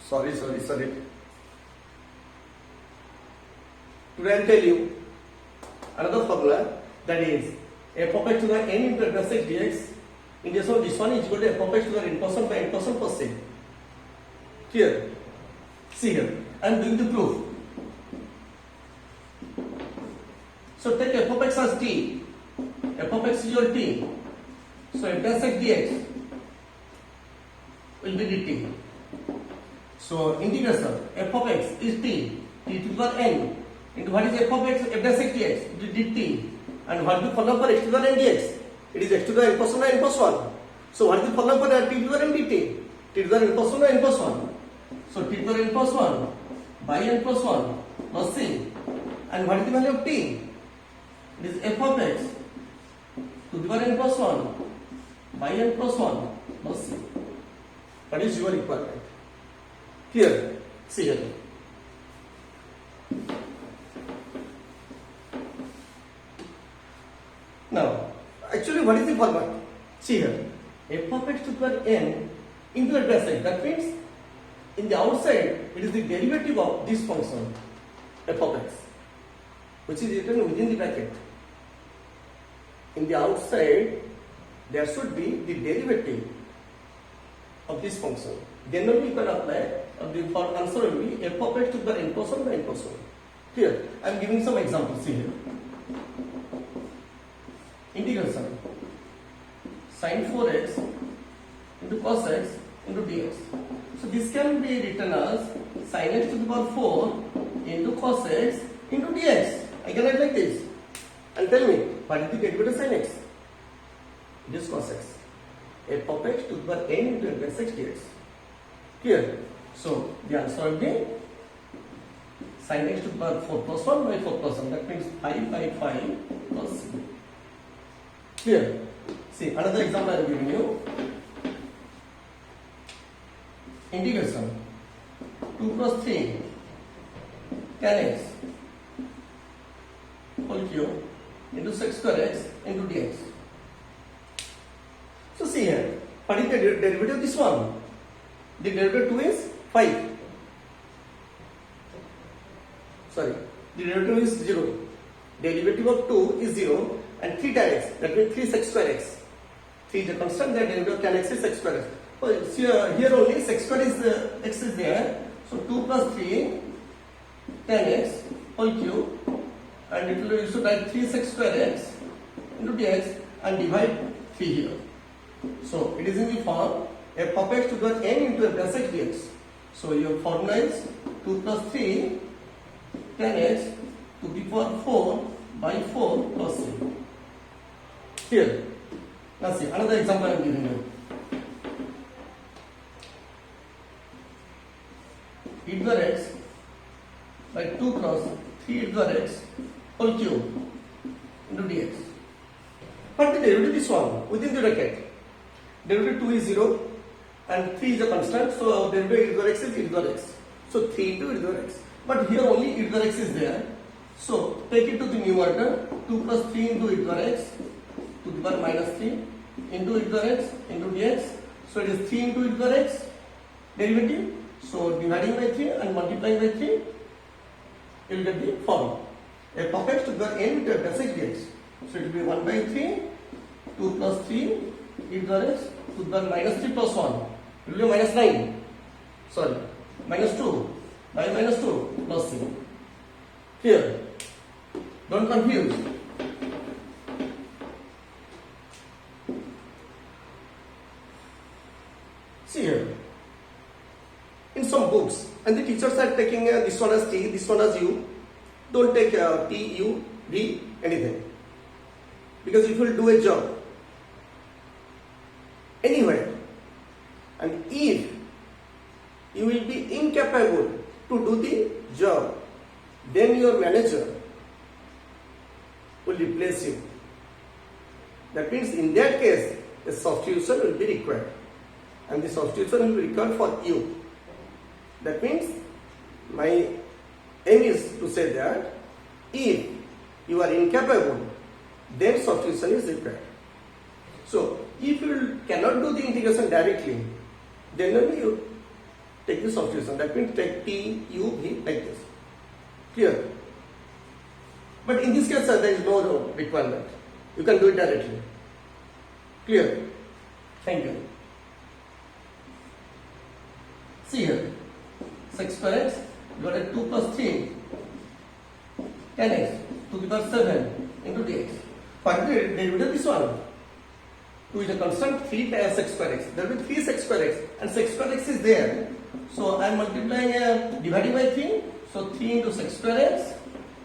Sorry. Today I will tell you another formula, that is f of x to the n into f of x dx. In this one is equal to f of x to the n percent by n percent per se. Here, see here, I am doing the proof. So take f of x as t. F of x is your t. So f dash x dx will be dt. So integration f of x is t to the power n into what is f of x, f dash x dx, it is dt. And what is the formula for x to the n dx? It is x to the n plus 1 or n plus 1. So what is the formula for t to the n dt? T to the n plus 1 or n plus 1. So t to the n plus 1 by n plus 1 plus c. And what is the value of t? It is f of x to the power n plus 1 by n plus 1 plus c. What is your requirement? Here, see here. Now, actually, what is the format? See here, f of x to the power n into f dash x. That means, in the outside, it is the derivative of this function, f of x, which is written within the bracket. In the outside, there should be the derivative of this function. Then only you can apply. The answer will be f of x to the power n plus 1 by n plus 1. Here, I am giving some examples. See here. Integration sin 4x into cos x into dx. So this can be written as sin x to the power 4 into cos x into dx. I can write like this. And tell me, what is the derivative of sin x? It is cos x. F of x to the power n into f dash x dx. Here. So the answer will be sin x to the power 4 plus 1 by 4 plus 1. That means 5 by 5 plus c. Clear? See, another example I am giving you. Integration 2 plus 3 tan x whole cube into sec square x into dx. So see here, what is the derivative of this one? The derivative 2 is 5. Sorry, the derivative is 0. Derivative of 2 is 0 and 3 tan x, that means 3 sec square x. 3 is a constant, the derivative of tan x is sec square x. Well, here only sec square is x is there. So 2 plus 3 tan x whole cube, and it will, you should write 3 sec square x into dx and divide 3 here. So it is in the form f of x to the n into f dash x dx. So your formula is 2 plus 3 tan x to the power 4 by 4 plus c. Here, now see another example I am giving you. E to the x by 2 cross 3 e to the x whole cube into dx. But the derivative is 1 within the bracket. Derivative 2 is 0 and 3 is a constant, so derivative e to the x is e to the x. So 3 into e to the x. But here only e to the x is there. So take it to the numerator. 2 plus 3 into e to the x to the power minus 3 into e to the x into dx. So it is 3 into e to the x derivative. So dividing by 3 and multiplying by 3, you will get the form f of x to the n into f dash x dx. So it will be 1 by 3, 2 plus 3 e to the x to the power minus 3 plus 1. It will be minus 9. Sorry, minus 2 by minus 2 plus c. Here, don't confuse. See here, in some books, and the teachers are taking this one as t, this one as u. Don't take t, u, v, anything. Because if you will do a job anywhere, and if you will be incapable to do the job, then your manager will replace you. That means in that case, a substitution will be required, and the substitution will be required for you. That means my aim is to say that if you are incapable, then substitution is required. So if you cannot do the integration directly, then only you take the substitution. That means take T, U, V like this. Clear? But in this case, there is no requirement. You can do it directly. Clear? Thank you. See here. 6 square x divided 2 plus 3 10x to the power 7 into dx. Find the derivative of this one. 2 is a constant, 3 times 6 square x. There will be 3 6 square x and 6 square x is there. So I am multiplying dividing by 3. So 3 into 6 square x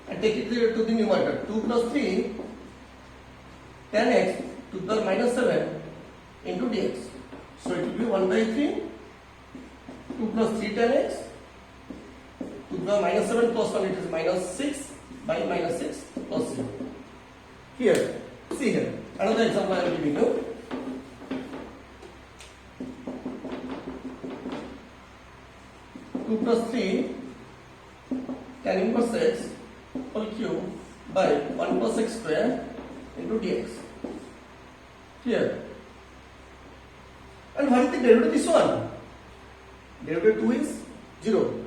and take it to the numerator. 2 plus 3 10x to the power minus 7 into dx. So it will be 1 by 3. 2 plus 3 10x to the power minus 7 plus 1, it is minus 6 by minus 6 plus 0. Here, see here, another example I am giving you. Two plus 3 tan inverse x whole cube by 1 plus x square into dx. Here. And what is the derivative of this one? Derivative 2 is 0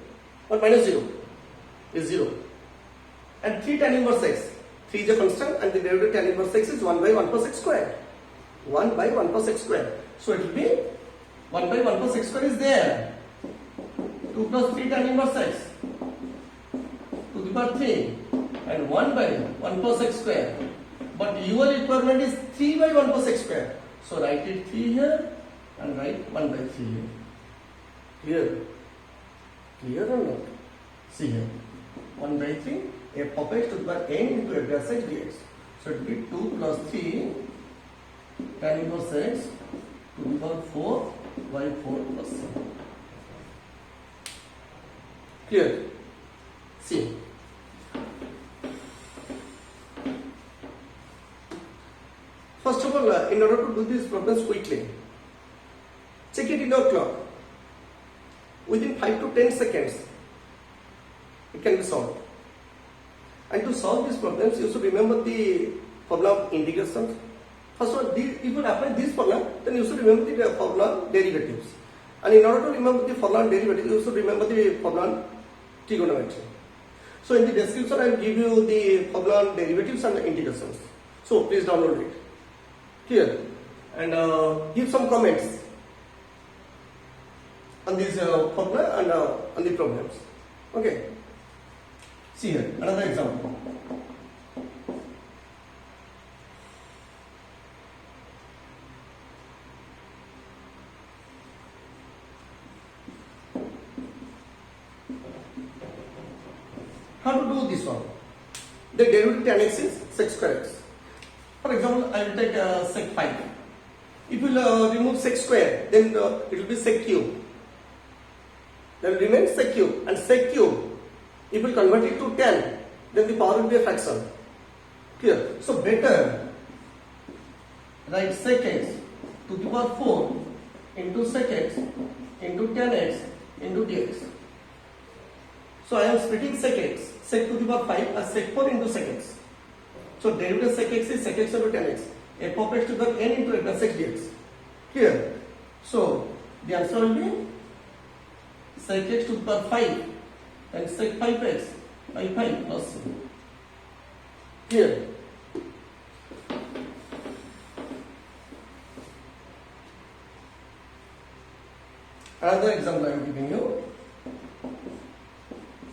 or minus 0 is 0. And 3 tan inverse x. 3 is a constant and the derivative tan inverse x is 1 by 1 plus x square. 1 by 1 plus x square. So it will be 1 by 1 plus x square is there. 2 plus 3 tan inverse x to the power 3 and 1 by 1 plus x square. But your requirement is 3 by 1 plus x square. So write it 3 here and write 1 by 3 here. Clear? Clear or not? See here. 1 by 3 f of x to the power n into f dash x dx. So it will be 2 plus 3 tan inverse x to the power 4 by 4 plus 7. Clear? See. First of all, in order to do these problems quickly, check it in your clock. Within 5 to 10 seconds, it can be solved. And to solve these problems, you should remember the formula of integration. First of all, if you apply this formula, then you should remember the formula of derivatives. And in order to remember the formula of derivatives, you should remember the formula of trigonometry. So in the description, I will give you the formula on derivatives and integrations. So please download it. Clear? And give some comments on this formula and on the problems. Okay. See here, another example. How to do this one? The derivative tan x is sec square x. For example, I will take sec 5. If you remove sec square, then it will be sec cube. Then remain sec cube. And sec cube, if you convert it to tan, then the power will be a fraction. Clear? So better write sec x to the power 4 into sec x into tan x into dx. So I am splitting sec x, sec to the power 5 as sec 4 into sec x. So derivative sec x is sec x over tan x. F of x to the power n into f dash x dx. Clear? So the answer will be sec x to the power 5 and sec 5x by 5 plus 7. Clear? Another example I am giving you.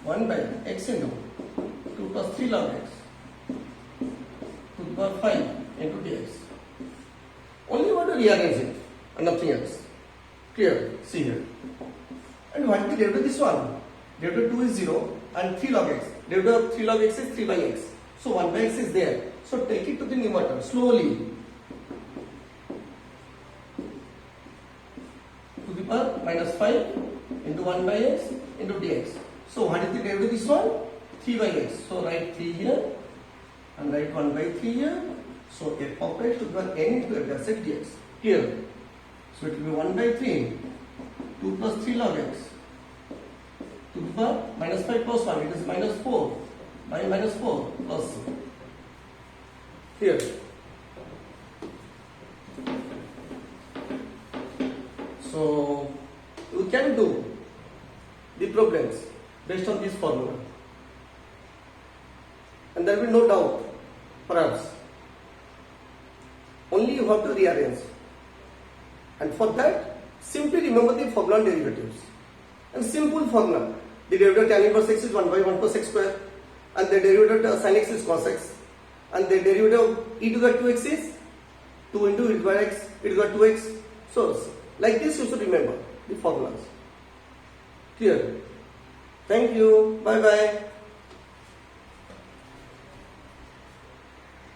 1 by x into 2 plus 3 log x to the power 5 into dx. Only want to rearrange it and nothing else. Clear? See here. And what is the derivative of this one? Derivative 2 is 0 and 3 log x. Derivative of 3 log x is 3 by x. So 1 by x is there. So take it to the numerator slowly. To the power minus 5 into 1 by x into dx. So what is the derivative of this one? 3 by x. So write 3 here and write 1 by 3 here. So f of x to the power n into f dash x dx. Here. So it will be 1 by 3, 2 plus 3 log x to the power minus 5 plus 1. It is minus 4 by minus 4 plus 6. Here. So you can do the problems based on this formula. And there will be no doubt, perhaps. Only you have to rearrange. And for that, simply remember the formula and derivatives. And simple formula. The derivative of tan inverse x is 1 by 1 plus x square. And the derivative of sin x is cos x. And the derivative of e to the 2x is 2 into e to the x, e to the 2x. So, like this you should remember the formulas. Clear? Thank you. Bye bye.